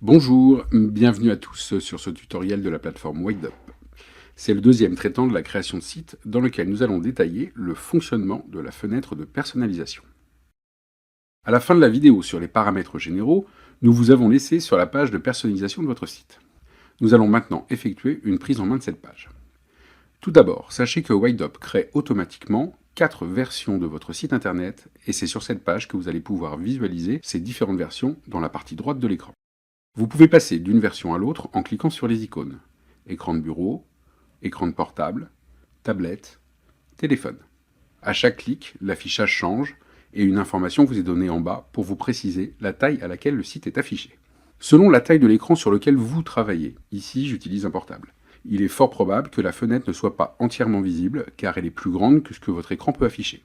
Bonjour, bienvenue à tous sur ce tutoriel de la plateforme WhiteUp. C'est le deuxième traitant de la création de site dans lequel nous allons détailler le fonctionnement de la fenêtre de personnalisation. À la fin de la vidéo sur les paramètres généraux, nous vous avons laissé sur la page de personnalisation de votre site. Nous allons maintenant effectuer une prise en main de cette page. Tout d'abord, sachez que WhiteUp crée automatiquement 4 versions de votre site internet et c'est sur cette page que vous allez pouvoir visualiser ces différentes versions dans la partie droite de l'écran. Vous pouvez passer d'une version à l'autre en cliquant sur les icônes. Écran de bureau, écran de portable, tablette, téléphone. À chaque clic, l'affichage change et une information vous est donnée en bas pour vous préciser la taille à laquelle le site est affiché. Selon la taille de l'écran sur lequel vous travaillez, ici j'utilise un portable, il est fort probable que la fenêtre ne soit pas entièrement visible car elle est plus grande que ce que votre écran peut afficher.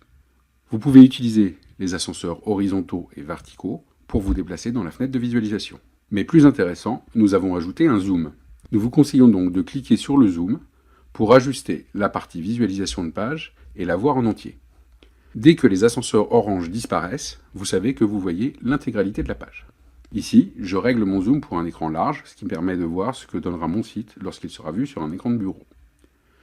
Vous pouvez utiliser les ascenseurs horizontaux et verticaux pour vous déplacer dans la fenêtre de visualisation. Mais plus intéressant, nous avons ajouté un zoom. Nous vous conseillons donc de cliquer sur le zoom pour ajuster la partie visualisation de page et la voir en entier. Dès que les ascenseurs orange disparaissent, vous savez que vous voyez l'intégralité de la page. Ici, je règle mon zoom pour un écran large, ce qui me permet de voir ce que donnera mon site lorsqu'il sera vu sur un écran de bureau.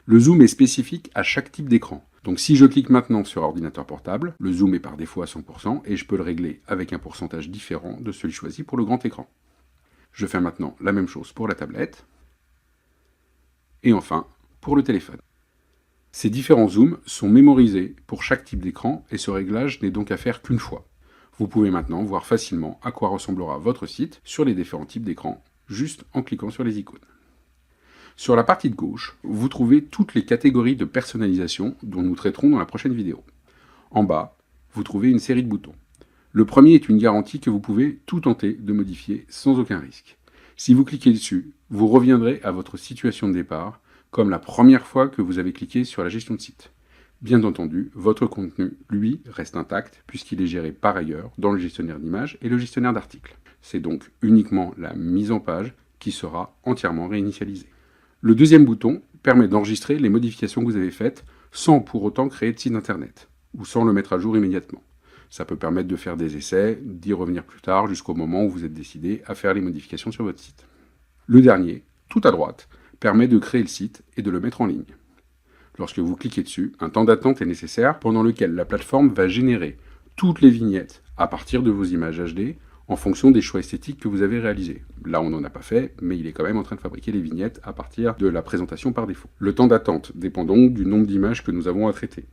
Le zoom est spécifique à chaque type d'écran. Donc si je clique maintenant sur ordinateur portable, le zoom est par défaut à 100% et je peux le régler avec un pourcentage différent de celui choisi pour le grand écran. Je fais maintenant la même chose pour la tablette. Et enfin, pour le téléphone. Ces différents zooms sont mémorisés pour chaque type d'écran et ce réglage n'est donc à faire qu'une fois. Vous pouvez maintenant voir facilement à quoi ressemblera votre site sur les différents types d'écran, juste en cliquant sur les icônes. Sur la partie de gauche, vous trouvez toutes les catégories de personnalisation dont nous traiterons dans la prochaine vidéo. En bas, vous trouvez une série de boutons. Le premier est une garantie que vous pouvez tout tenter de modifier sans aucun risque. Si vous cliquez dessus, vous reviendrez à votre situation de départ, comme la première fois que vous avez cliqué sur la gestion de site. Bien entendu, votre contenu, lui, reste intact puisqu'il est géré par ailleurs dans le gestionnaire d'images et le gestionnaire d'articles. C'est donc uniquement la mise en page qui sera entièrement réinitialisée. Le deuxième bouton permet d'enregistrer les modifications que vous avez faites sans pour autant créer de site internet ou sans le mettre à jour immédiatement. Ça peut permettre de faire des essais, d'y revenir plus tard jusqu'au moment où vous êtes décidé à faire les modifications sur votre site. Le dernier, tout à droite, permet de créer le site et de le mettre en ligne. Lorsque vous cliquez dessus, un temps d'attente est nécessaire pendant lequel la plateforme va générer toutes les vignettes à partir de vos images HD en fonction des choix esthétiques que vous avez réalisés. Là, on n'en a pas fait, mais il est quand même en train de fabriquer les vignettes à partir de la présentation par défaut. Le temps d'attente dépend donc du nombre d'images que nous avons à traiter.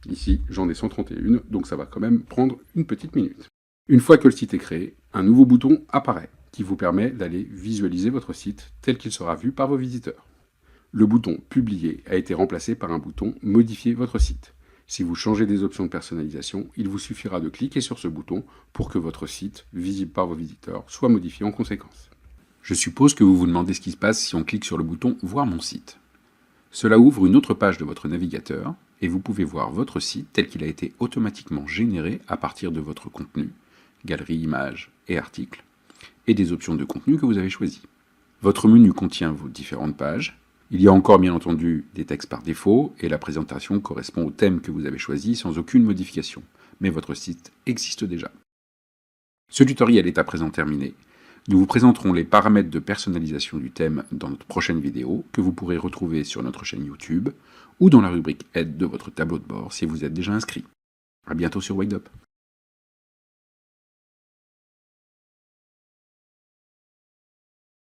Ici, j'en ai 131, donc ça va quand même prendre une petite minute. Une fois que le site est créé, un nouveau bouton apparaît qui vous permet d'aller visualiser votre site tel qu'il sera vu par vos visiteurs. Le bouton « Publier » a été remplacé par un bouton « Modifier votre site ». Si vous changez des options de personnalisation, il vous suffira de cliquer sur ce bouton pour que votre site, visible par vos visiteurs, soit modifié en conséquence. Je suppose que vous vous demandez ce qui se passe si on clique sur le bouton « Voir mon site ». Cela ouvre une autre page de votre navigateur et vous pouvez voir votre site tel qu'il a été automatiquement généré à partir de votre contenu, galerie, images et articles, et des options de contenu que vous avez choisies. Votre menu contient vos différentes pages. Il y a encore bien entendu des textes par défaut et la présentation correspond au thème que vous avez choisi sans aucune modification. Mais votre site existe déjà. Ce tutoriel est à présent terminé. Nous vous présenterons les paramètres de personnalisation du thème dans notre prochaine vidéo que vous pourrez retrouver sur notre chaîne YouTube ou dans la rubrique Aide de votre tableau de bord si vous êtes déjà inscrit. À bientôt sur WhiteUp.